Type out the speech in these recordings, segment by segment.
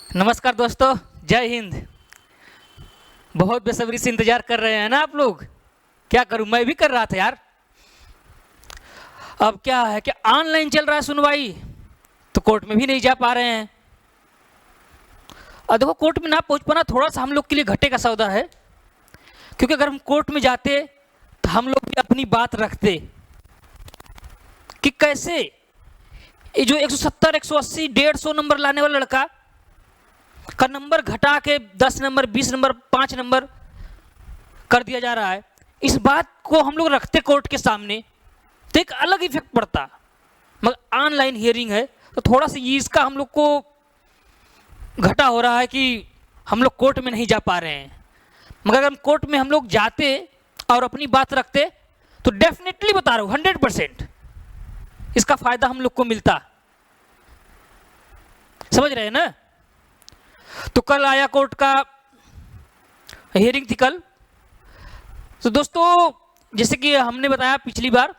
नमस्कार दोस्तों, जय हिंद। बहुत बेसब्री से इंतजार कर रहे हैं ना आप लोग। क्या करूं, मैं भी कर रहा था यार। अब क्या है कि ऑनलाइन चल रहा है सुनवाई, तो कोर्ट में भी नहीं जा पा रहे हैं। और देखो, कोर्ट में ना पहुंच पाना थोड़ा सा हम लोग के लिए घाटे का सौदा है, क्योंकि अगर हम कोर्ट में जाते तो हम लोग भी अपनी बात रखते कि कैसे ये जो 170, 180, 150 नंबर लाने वाला लड़का का नंबर घटा के 10 नंबर, 20 नंबर, 5 नंबर कर दिया जा रहा है। इस बात को हम लोग रखते कोर्ट के सामने तो एक अलग इफेक्ट पड़ता। मगर ऑनलाइन हियरिंग है तो थोड़ा सा इसका हम लोग को घटा हो रहा है कि हम लोग कोर्ट में नहीं जा पा रहे हैं। मगर अगर हम कोर्ट में हम लोग जाते और अपनी बात रखते तो डेफिनेटली बता रहा हूँ 100% इसका फायदा हम लोग को मिलता। समझ रहे हैं ना। तो कल आया कोर्ट का हियरिंग थी कल। तो दोस्तों, जैसे कि हमने बताया पिछली बार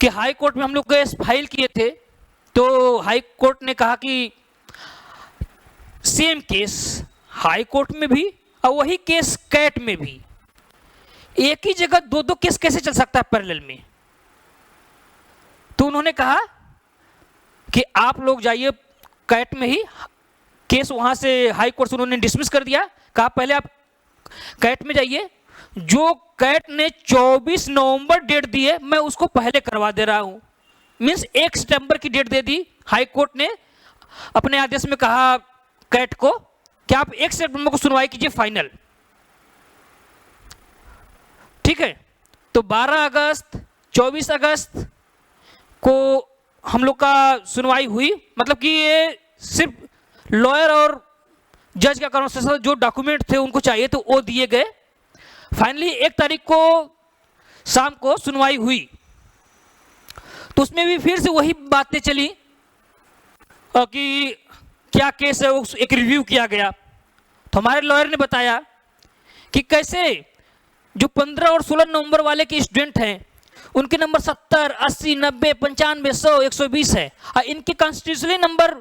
कि हाई कोर्ट में हम लोग केस फाइल किए थे, तो हाई कोर्ट ने कहा कि सेम केस हाई कोर्ट में भी और वही केस कैट में भी, एक ही जगह दो दो केस कैसे चल सकता है पैरेलल में। तो उन्होंने कहा कि आप लोग जाइए कैट में ही, केस वहां से हाई कोर्ट से उन्होंने डिसमिस कर दिया। कहा पहले आप कैट में जाइए, जो कैट ने 24 नवंबर डेट दी है मैं उसको पहले करवा दे रहा हूं। मींस 1 सितंबर की डेट दे दी हाई कोर्ट ने। अपने आदेश में कहा कैट को कि आप 1 सितंबर को सुनवाई कीजिए फाइनल। ठीक है। तो 12 अगस्त, 24 अगस्त को हम लोग का सुनवाई हुई। मतलब कि ये सिर्फ लॉयर और जज का कन्वर्सेशन, जो डॉक्यूमेंट थे उनको चाहिए तो वो दिए गए। फाइनली 1 तारीख को शाम को सुनवाई हुई। तो उसमें भी फिर से वही बातें चली कि क्या केस है, एक रिव्यू किया गया। तो हमारे लॉयर ने बताया कि कैसे जो 15 और 16 नवंबर वाले के स्टूडेंट हैं उनके नंबर 70, 80, 90, 95, 100, 120 है, और इनके constitutionally number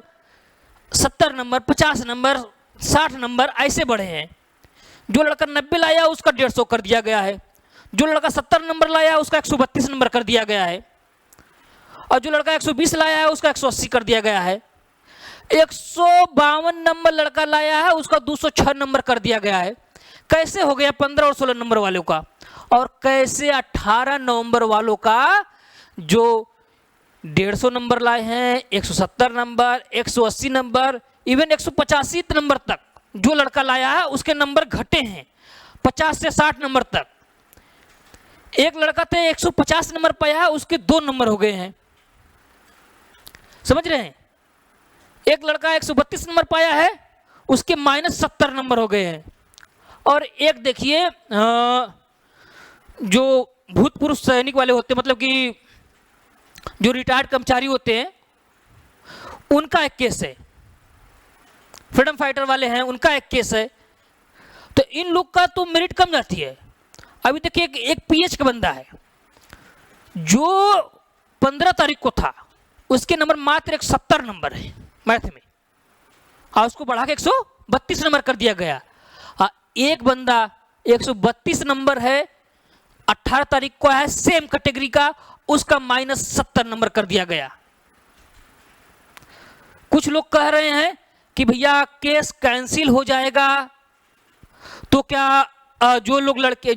70 number, 50 number, 60 number ऐसे बढ़े हैं। जो लड़का 90 लाया उसका 150 कर दिया गया है, जो लड़का 70 नंबर लाया उसका 132 नंबर कर दिया गया है, और जो लड़का 120 लाया है उसका 180 कर दिया गया है। 152 नंबर लड़का लाया है उसका 206 नंबर कर दिया गया है। कैसे हो गया 15 और 16 नंबर वालों का, और कैसे 18 नवंबर वालों का जो 150 नंबर लाए हैं, 170 नंबर, 180 नंबर, इवन 185 नंबर तक जो लड़का लाया है उसके नंबर घटे हैं 50 से 60 नंबर तक। एक लड़का थे 150 नंबर पाया है, उसके 2 नंबर हो गए हैं। समझ रहे हैं। एक लड़का 132 नंबर पाया है, उसके -70 नंबर हो गए हैं। और एक देखिए जो भूतपूर्व सैनिक वाले होते हैं, मतलब कि जो रिटायर्ड कर्मचारी होते हैं, उनका एक केस है। फ्रीडम फाइटर वाले हैं उनका एक केस है। तो इन लोग का तो मेरिट कम जाती है। अभी देखिए एक पीएच का बंदा है जो 15 तारीख को था, उसके नंबर मात्र 170 नंबर है मैथ में, और उसको बढ़ा के 132 नंबर कर दिया गया। एक बंदा 132 नंबर है, 18 तारीख को है, सेम कैटेगरी का, उसका -70 नंबर कर दिया गया। कुछ लोग कह रहे हैं कि भैया केस कैंसिल हो जाएगा, तो क्या जो लड़के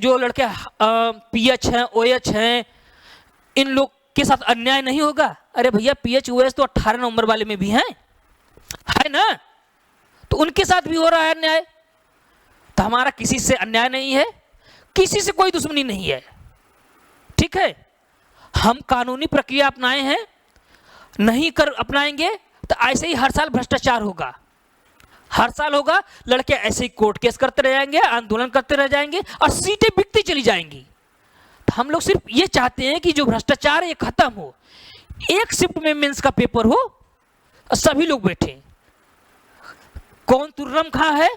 पीएच हैं, ओएच हैं, इन लोग के साथ अन्याय नहीं होगा। अरे भैया पीएच ओएच तो 18 नंबर वाले में भी हैं, है ना। तो उनके साथ भी हो रहा है अन्याय। तो हमारा किसी से अन्याय नहीं है, किसी से कोई दुश्मनी नहीं है। ठीक है। हम कानूनी प्रक्रिया अपनाए हैं, नहीं कर अपनाएंगे तो ऐसे ही हर साल भ्रष्टाचार होगा, हर साल होगा। लड़के ऐसे ही कोर्ट केस करते रह जाएंगे, आंदोलन करते रह जाएंगे, और सीटें बिकती चली जाएंगी। तो हम लोग सिर्फ ये चाहते हैं कि जो भ्रष्टाचार ये खत्म हो, एक शिफ्ट में मेंस का पेपर हो, सभी लोग बैठे, कौन तुर्रम खा है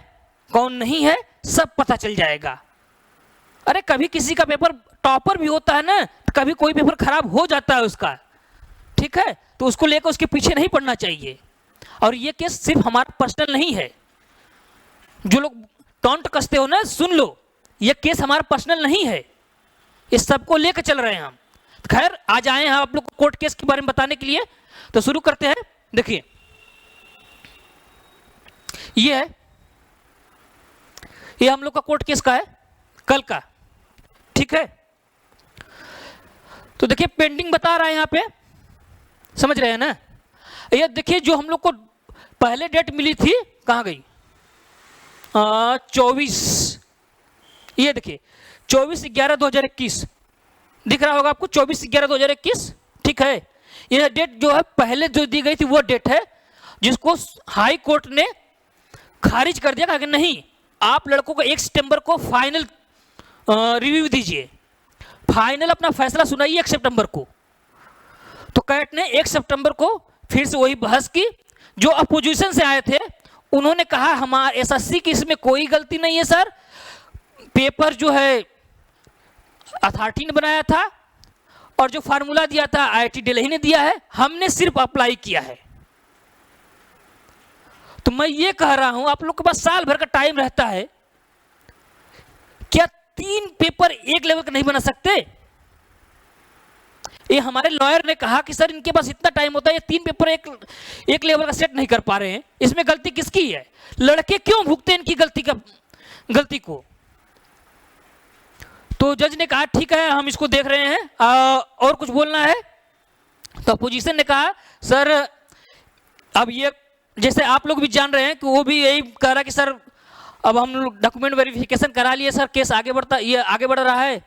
कौन नहीं है सब पता चल जाएगा। अरे कभी किसी का पेपर टॉपर भी होता है ना, तो कभी कोई पेपर खराब हो जाता है उसका। ठीक है। तो उसको लेकर उसके पीछे नहीं पड़ना चाहिए। और ये केस सिर्फ हमारा पर्सनल नहीं है। जो लोग टॉन्ट कसते हो ना, सुन लो, ये केस हमारा पर्सनल नहीं है, इस सबको लेकर चल रहे हैं हम। खैर, आज आए हैं आप लोग को कोर्ट केस के बारे में बताने के लिए, तो शुरू करते हैं। देखिए, ये है, ये हम लोग का कोर्ट केस का है, कल का, ठीक है। तो देखिए पेंडिंग बता रहा है यहाँ पे, समझ रहे हैं ना। ये देखिए जो हम लोग को पहले डेट मिली थी, कहाँ गई, 24, ये देखिए 24/11/2021 दिख रहा होगा आपको, 24/11/2021, ठीक है। यह डेट जो है पहले जो दी गई थी वो डेट है, जिसको हाई कोर्ट ने खारिज कर दिया, कहा कि नहीं, आप लड़कों को 1 सितंबर को फाइनल रिव्यू दीजिए, फाइनल अपना फैसला सुनाइए 1 सितंबर को। तो कैट ने 1 सितंबर को फिर से वही बहस की। जो अपोजिशन से आए थे उन्होंने कहा हमारे एसएससी की इसमें कोई गलती नहीं है सर, पेपर जो है अथॉरिटी ने बनाया था और जो फार्मूला दिया था आईआईटी दिल्ली ने दिया है, हमने सिर्फ अप्लाई किया है। तो मैं ये कह रहा हूं आप लोग के पास साल भर का टाइम रहता है, क्या 3 पेपर एक लेवल का नहीं बना सकते? ये हमारे लॉयर ने कहा कि सर इनके पास इतना टाइम होता है, ये 3 पेपर एक लेवल का सेट नहीं कर पा रहे हैं, इसमें गलती किसकी है? लड़के क्यों भुगते इनकी गलती को? तो जज ने कहा ठीक है हम इसको देख रहे हैं, और कुछ बोलना है? तो अपोजिशन ने कहा सर अब ये जैसे आप लोग भी जान रहे हैं कि वो भी यही कह रहा कि सर अब हम लोग डॉक्यूमेंट वेरिफिकेशन करा लिए सर, केस आगे बढ़ रहा है,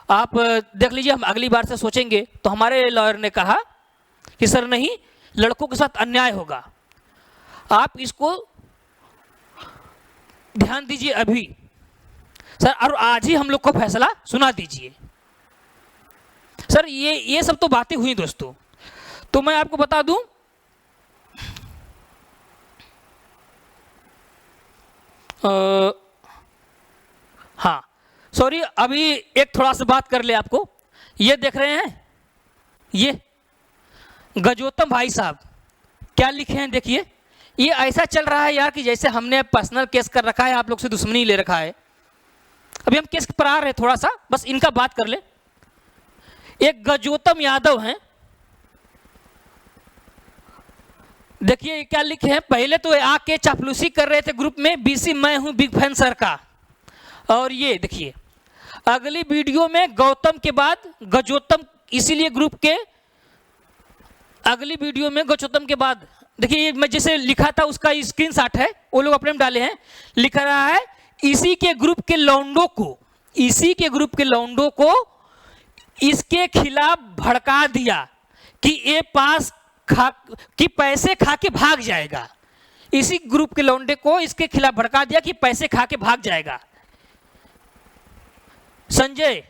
आप देख लीजिए, हम अगली बार से सोचेंगे। तो हमारे लॉयर ने कहा कि सर नहीं, लड़कों के साथ अन्याय होगा, आप इसको ध्यान दीजिए अभी सर, और आज ही हम लोग को फैसला सुना दीजिए सर। ये सब तो बातें हुई दोस्तों। तो मैं आपको बता दूं, हाँ सॉरी, अभी एक थोड़ा सा बात कर ले आपको। ये देख रहे हैं, ये गजोतम भाई साहब क्या लिखे हैं, देखिए। ये ऐसा चल रहा है यार कि जैसे हमने पर्सनल केस कर रखा है, आप लोग से दुश्मनी ले रखा है। अभी हम केस पर आ रहे हैं, थोड़ा सा बस इनका बात कर ले। एक गजोतम यादव हैं, देखिए क्या लिखे हैं। पहले तो आके चापलूसी कर रहे थे ग्रुप में, बीसी मैं हूं बिग फैन सर का, और ये देखिए अगली वीडियो में गौतम के बाद गजोतम, इसीलिए ग्रुप के अगली वीडियो में गजोतम के बाद देखिए, ये मैं जैसे लिखा था उसका स्क्रीनशॉट है, वो लोग अपने में डाले हैं। लिख रहा है इसी के ग्रुप के लौंडों को इसके खिलाफ भड़का दिया कि ये पास कि पैसे खा के भाग जाएगा। इसी ग्रुप के लौंडे को इसके खिलाफ भड़का दिया कि पैसे खा के भाग जाएगा। संजय,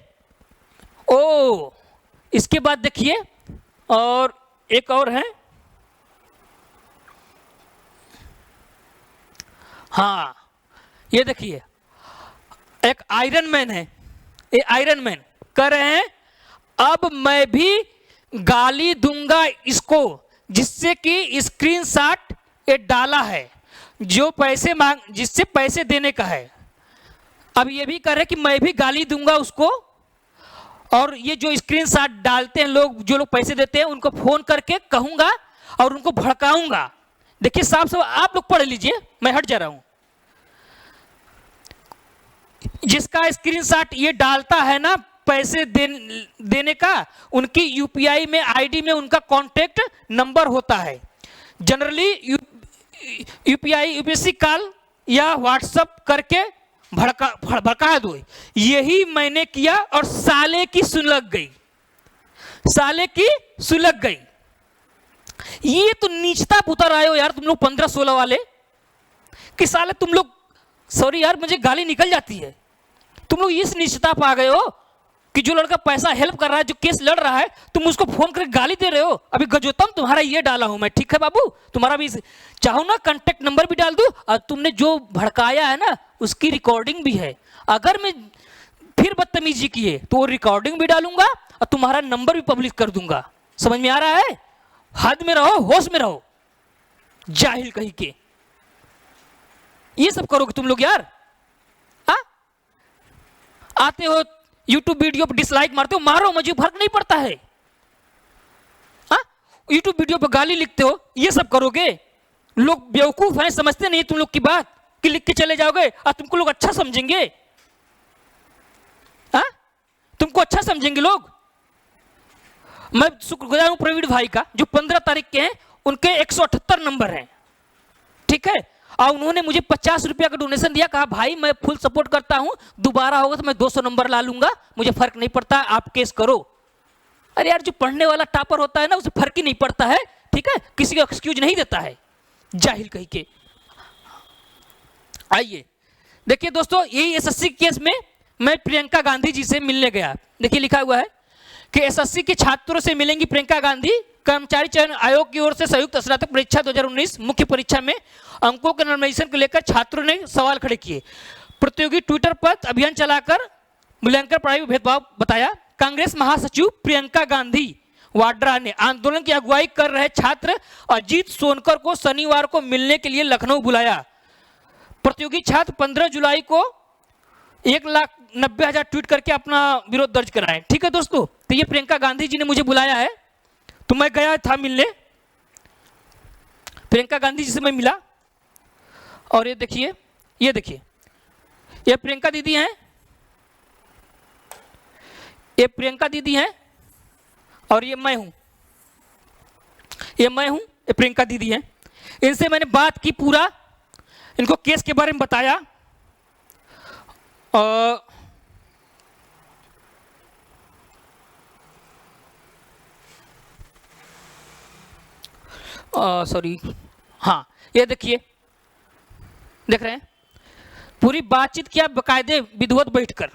ओ इसके बाद देखिए, और एक और है, हाँ ये देखिए एक आयरन मैन है, ये आयरन मैन कह रहे हैं अब मैं भी गाली दूंगा इसको, जिससे कि स्क्रीनशॉट ये डाला है, जो पैसे जिससे पैसे देने का है। अब ये भी कह रहे हैं कि मैं भी गाली दूंगा उसको, और ये जो स्क्रीनशॉट डालते हैं लोग, जो लोग पैसे देते हैं, उनको फोन करके कहूंगा और उनको भड़काऊंगा। देखिए साफ साफ आप लोग पढ़ लीजिए, मैं हट जा रहा हूं। जिसका स्क्रीनशॉट ये डालता है ना पैसे देने का, उनकी यूपीआई में आईडी में उनका कॉन्टेक्ट नंबर होता है। जनरली यूपीएससी कॉल या व्हाट्सएप करके भड़का दो। यही मैंने किया और साले की सुलग गई। ये तो नीचता उतर आए हो यार तुम लोग 15-16 वाले, कि साले तुम लोग, सॉरी यार मुझे गाली निकल जाती है, तुम लोग इस नीचता पर आ गए हो कि जो लड़का पैसा हेल्प कर रहा है, जो केस लड़ रहा है, तुम उसको फोन करके गाली दे रहे हो। अभी गजोतम तुम्हारा ये डाला हूं मैं, ठीक है बाबू, तुम्हारा भी चाहो ना कांटेक्ट नंबर भी डाल दूं, और तुमने जो भड़काया है ना उसकी रिकॉर्डिंग भी है। अगर मैं फिर बदतमीजी की है तो वो रिकॉर्डिंग भी डालूंगा और तुम्हारा नंबर भी पब्लिश कर दूंगा। समझ में आ रहा है? हद में रहो, होश में रहो। जाहिल कहीं के। ये सब करोगे तुम लोग यार? आते हो यूट्यूब वीडियो पर डिसलाइक मारते हो, मारो, मुझे फर्क नहीं पड़ता है। यूट्यूब वीडियो पर गाली लिखते हो, ये सब करोगे? लोग बेवकूफ हैं, समझते नहीं तुम लोग की बात कि लिख के चले जाओगे और तुमको लोग अच्छा समझेंगे। तुमको अच्छा समझेंगे लोग। मैं शुक्रगुजार हूं प्रवीण भाई का, जो 15 तारीख के हैं, उनके 178 नंबर हैं, ठीक है। और उन्होंने मुझे 50 रुपया का डोनेशन दिया, कहा भाई मैं फुल सपोर्ट करता हूं, दोबारा होगा तो मैं 200 नंबर ला लूंगा, मुझे फर्क नहीं पड़ता, आप केस करो। अरे यार, जो पढ़ने वाला टॉपर होता है ना, उसे फर्क ही नहीं पड़ता है, ठीक है, किसी को एक्सक्यूज नहीं देता है, जाहिल कहीं के। आइए देखिए दोस्तों, यही एसएससी केस में मैं प्रियंका गांधी जी से मिलने गया। देखिए लिखा हुआ है कि एसएससी के छात्रों से मिलेंगी प्रियंका गांधी। कर्मचारी चयन आयोग की ओर से संयुक्त स्नातक परीक्षा 2019 मुख्य परीक्षा में अंकों के नॉर्मलाइजेशन को लेकर छात्रों ने सवाल खड़े किए। प्रतियोगी ट्विटर पर अभियान चलाकर मूल्यांकन पढ़ाई में भेदभाव बताया। कांग्रेस महासचिव प्रियंका गांधी वाड्रा ने आंदोलन की अगुवाई कर रहे छात्र अजीत सोनकर को शनिवार को मिलने के लिए लखनऊ बुलाया। प्रतियोगी छात्र 15 जुलाई को 1,90,000 ट्वीट करके अपना विरोध दर्ज कराएं। ठीक है दोस्तों, तो ये प्रियंका गांधी जी ने मुझे बुलाया है, तो मैं गया था मिलने। प्रियंका गांधी जी से मैं मिला, और ये देखिए, ये प्रियंका दीदी हैं, ये प्रियंका दीदी हैं, और ये मैं हूं, ये प्रियंका दीदी हैं। इनसे मैंने बात की, पूरा इनको केस के बारे में बताया। सॉरी, हाँ ये देखिए, देख रहे हैं, पूरी बातचीत किया बकायदे विधिवत बैठकर,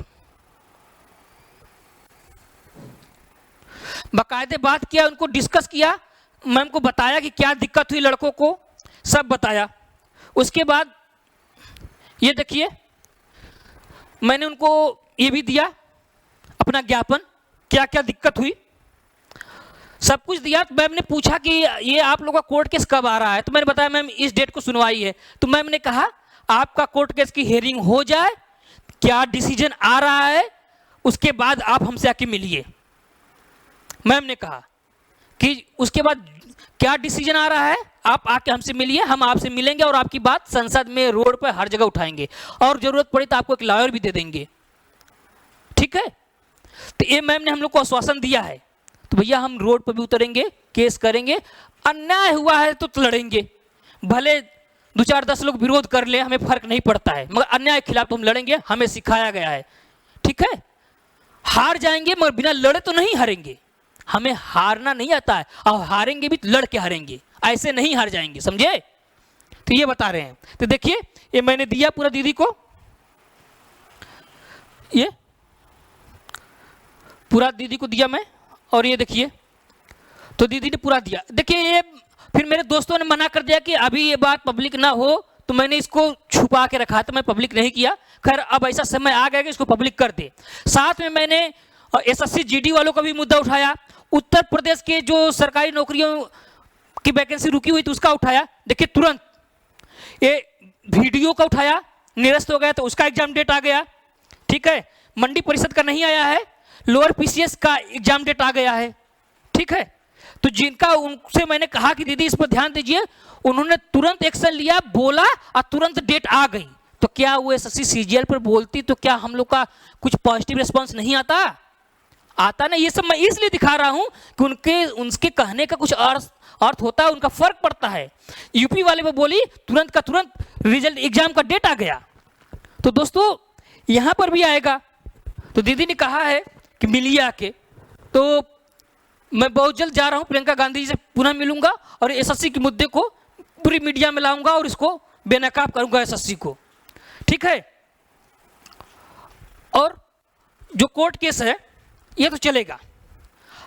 बकायदे बात किया, उनको डिस्कस किया, मैम को बताया कि क्या दिक्कत हुई लड़कों को, सब बताया। उसके बाद ये देखिए, मैंने उनको ये भी दिया अपना ज्ञापन, क्या क्या दिक्कत हुई, सब कुछ दिया। तो मैम ने पूछा कि ये आप लोगों का कोर्ट केस कब आ रहा है, तो मैंने बताया मैम इस डेट को सुनवाई है। तो मैम ने कहा आपका कोर्ट केस की हियरिंग हो जाए, क्या डिसीजन आ रहा है, उसके बाद आप हमसे आके मिलिए। मैम ने कहा कि उसके बाद क्या डिसीजन आ रहा है, आप आके हमसे मिलिए, हम आपसे मिलेंगे और आपकी बात संसद में, रोड पर, हर जगह उठाएंगे, और जरूरत पड़ी तो आपको एक लॉयर भी दे देंगे। ठीक है, तो ये मैम ने हम लोग को आश्वासन दिया है। तो भैया हम रोड पर भी उतरेंगे, केस करेंगे, अन्याय हुआ है तो लड़ेंगे, भले 2-4-10 लोग विरोध कर ले, हमें फर्क नहीं पड़ता है, मगर अन्याय के खिलाफ तो हम लड़ेंगे, हमें सिखाया गया है। ठीक है, हार जाएंगे मगर बिना लड़े तो नहीं हारेंगे, हमें हारना नहीं आता है, और हारेंगे भी तो लड़ के हारेंगे, ऐसे नहीं हार जाएंगे, समझे? तो ये बता रहे हैं। तो देखिए, ये मैंने दिया पूरा दीदी को, ये पूरा दीदी को दिया मैं, और ये देखिए, तो दीदी ने पूरा दिया। देखिए ये फिर मेरे दोस्तों ने मना कर दिया कि अभी ये बात पब्लिक ना हो, तो मैंने इसको छुपा के रखा, तो मैं पब्लिक नहीं किया। खैर अब ऐसा समय आ गया कि इसको पब्लिक कर दे। साथ में मैंने एसएससी जीडी वालों का भी मुद्दा उठाया, उत्तर प्रदेश के जो सरकारी नौकरियों की वैकेंसी रुकी हुई थी उसका उठाया। देखिए तुरंत ये वीडियो का उठाया, निरस्त हो गया तो उसका एग्जाम डेट आ गया। ठीक है, मंडी परिषद का नहीं आया है, लोअर पीसीएस का एग्जाम डेट आ गया है। ठीक है, तो जिनका, उनसे मैंने कहा कि दीदी इस पर ध्यान दीजिए, उन्होंने तुरंत एक्शन लिया, बोला और तुरंत डेट आ गई। तो क्या वो एसएससी सीजीएल पर बोलती तो क्या हम लोग का कुछ पॉजिटिव रिस्पॉन्स नहीं आता ना। ये सब मैं इसलिए दिखा रहा हूं कि उनके कहने का कुछ अर्थ होता है, उनका फर्क पड़ता है। यूपी वाले पे बोली, तुरंत का तुरंत रिजल्ट, एग्जाम का डेट आ गया। तो दोस्तों यहां पर भी आएगा। तो दीदी ने कहा है कि मिलिए आके, तो मैं बहुत जल्द जा रहा हूं, प्रियंका गांधी जी से पुनः मिलूंगा और एसएससी के मुद्दे को पूरी मीडिया में लाऊंगा और इसको बेनकाब करूंगा एसएससी को। ठीक है, और जो कोर्ट केस है ये तो चलेगा।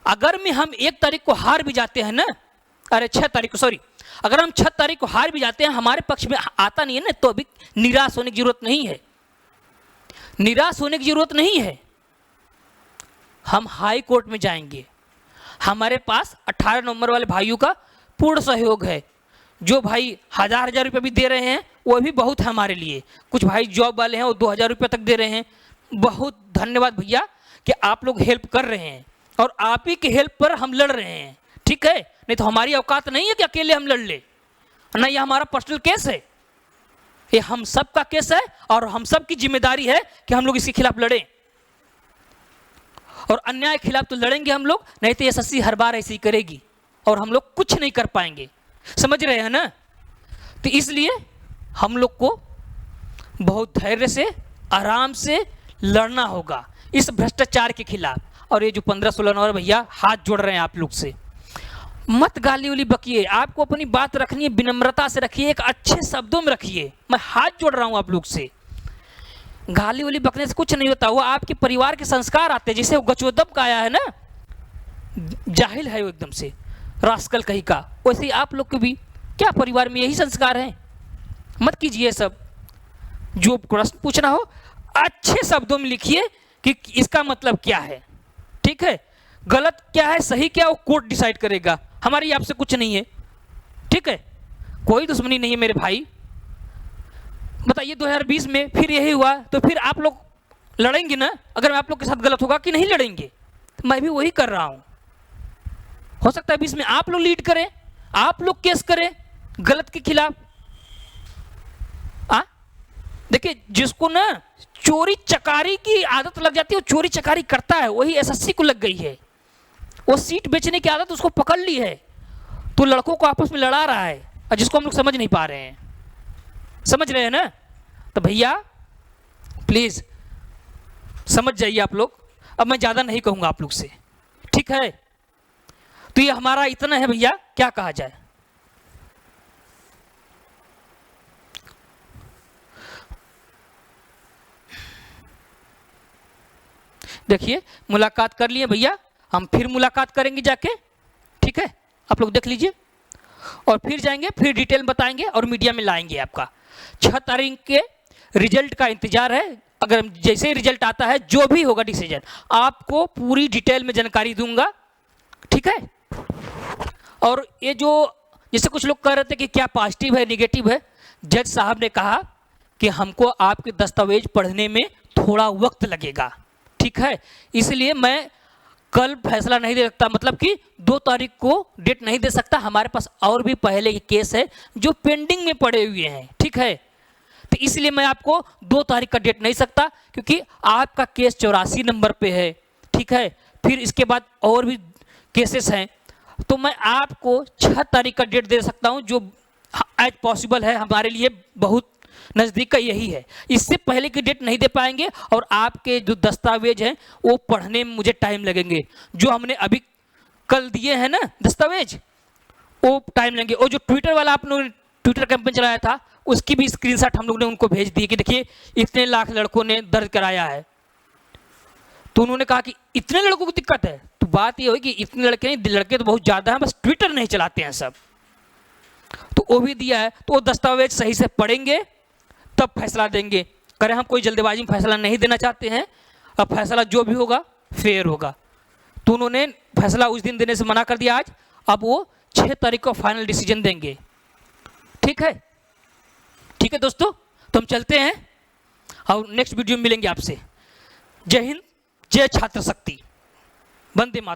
अगर में हम 1 तारीख को हार भी जाते हैं ना, अरे 6 तारीख को, सॉरी, अगर हम 6 तारीख को हार भी जाते हैं, हमारे पक्ष में आता नहीं है ना, तो अभी निराश होने की जरूरत नहीं है, निराश होने की जरूरत नहीं है। हम हाई कोर्ट में जाएंगे, हमारे पास 18 नवंबर वाले भाइयों का पूर्ण सहयोग है। जो भाई 1000 रुपये भी दे रहे हैं वो भी बहुत है हमारे लिए। कुछ भाई जॉब वाले हैं वो 2000 रुपये तक दे रहे हैं। बहुत धन्यवाद भैया कि आप लोग हेल्प कर रहे हैं और आप ही के हेल्प पर हम लड़ रहे हैं, ठीक है। नहीं तो हमारी औकात नहीं है कि अकेले हम लड़ ले ना, ये हमारा पर्सनल केस है, ये हम सब का केस है और हम सब की जिम्मेदारी है कि हम लोग इसके खिलाफ लड़ें। और अन्याय के खिलाफ तो लड़ेंगे हम लोग, नहीं तो एसएससी हर बार ऐसे ही करेगी और हम लोग कुछ नहीं कर पाएंगे। समझ रहे हैं ना? तो इसलिए हम लोग को बहुत धैर्य से आराम से लड़ना होगा इस भ्रष्टाचार के खिलाफ। और ये जो 15-16 नंबर भैया हाथ जोड़ रहे हैं आप लोग से, मत गाली उली बकिए, आपको अपनी बात रखनी है, विनम्रता से रखिए, एक अच्छे शब्दों में रखिए। मैं हाथ जोड़ रहा हूं आप लोग से, गाली उली बकने से कुछ नहीं होता। वो आपके परिवार के संस्कार आते हैं। जैसे वो गचोदब का आया है ना, जाहिल है वो एकदम से, रास्कल कहीं का, वैसे ही आप लोग के भी क्या परिवार में यही संस्कार है। मत कीजिए सब। जो प्रश्न पूछना हो अच्छे शब्दों में लिखिए कि इसका मतलब क्या है, ठीक है। गलत क्या है सही क्या वो कोर्ट डिसाइड करेगा, हमारी आपसे कुछ नहीं है, ठीक है। कोई दुश्मनी नहीं है मेरे भाई। बताइए 2020 में फिर यही हुआ तो फिर आप लोग लड़ेंगे ना? अगर आप लोग के साथ गलत होगा कि नहीं लड़ेंगे? तो मैं भी वही कर रहा हूं। हो सकता है 20 में आप लोग लीड करें, आप लोग केस करें गलत के खिलाफ। देखिए जिसको ना चोरी चकारी की आदत लग जाती है वो चोरी चकारी करता है, वही एसएससी को लग गई है। वो सीट बेचने की आदत उसको पकड़ ली है, तो लड़कों को आपस में लड़ा रहा है, और जिसको हम लोग समझ नहीं पा रहे हैं। समझ रहे हैं ना? तो भैया प्लीज समझ जाइए आप लोग। अब मैं ज्यादा नहीं कहूंगा आप लोग से, ठीक है। तो ये हमारा इतना है भैया, क्या कहा जाए। देखिए मुलाकात कर लिए भैया, हम फिर मुलाकात करेंगे जाके, ठीक है। आप लोग देख लीजिए और फिर जाएंगे, फिर डिटेल बताएंगे और मीडिया में लाएंगे आपका। 6 तारीख के रिजल्ट का इंतजार है। अगर जैसे ही रिजल्ट आता है जो भी होगा डिसीजन आपको पूरी डिटेल में जानकारी दूंगा, ठीक है। और ये जो जैसे कुछ लोग कह रहे थे कि क्या पॉजिटिव है निगेटिव है, जज साहब ने कहा कि हमको आपके दस्तावेज पढ़ने में थोड़ा वक्त लगेगा, ठीक है। इसलिए मैं कल फैसला नहीं दे सकता, मतलब कि 2 तारीख को डेट नहीं दे सकता। हमारे पास और भी पहले के केस है जो पेंडिंग में पड़े हुए हैं, ठीक है। तो इसलिए मैं आपको 2 तारीख का डेट नहीं सकता, क्योंकि आपका केस 84 नंबर पे है, ठीक है। फिर इसके बाद और भी केसेस हैं, तो मैं आपको 6 तारीख का डेट दे सकता हूं, जो एज पॉसिबल है हमारे लिए बहुत नज़दीक का यही है। इससे पहले की डेट नहीं दे पाएंगे और आपके जो दस्तावेज हैं वो पढ़ने में मुझे टाइम लगेंगे। जो हमने अभी कल दिए हैं ना दस्तावेज, वो टाइम लगेंगे। और जो ट्विटर वाला आप लोगों ने ट्विटर कैंपेन चलाया था उसकी भी स्क्रीनशॉट हम लोगों ने उनको भेज दी कि देखिए इतने लाख लड़कों ने दर्ज कराया है। तो उन्होंने कहा कि इतने लड़कों को दिक्कत है, तो बात ये हुई कि इतने लड़के नहीं, लड़के तो बहुत ज़्यादा हैं, बस ट्विटर नहीं चलाते हैं सब। तो वो भी दिया है, तो वो दस्तावेज सही से पढ़ेंगे तब फैसला देंगे। करें हम कोई जल्दबाजी में फैसला नहीं देना चाहते हैं, अब फैसला जो भी होगा फेयर होगा। तो उन्होंने फैसला उस दिन देने से मना कर दिया आज, अब वो 6 तारीख को फाइनल डिसीजन देंगे, ठीक है। ठीक है दोस्तों, तो हम चलते हैं और नेक्स्ट वीडियो में मिलेंगे आपसे। जय हिंद, जय छात्र शक्ति, वंदे मातरम।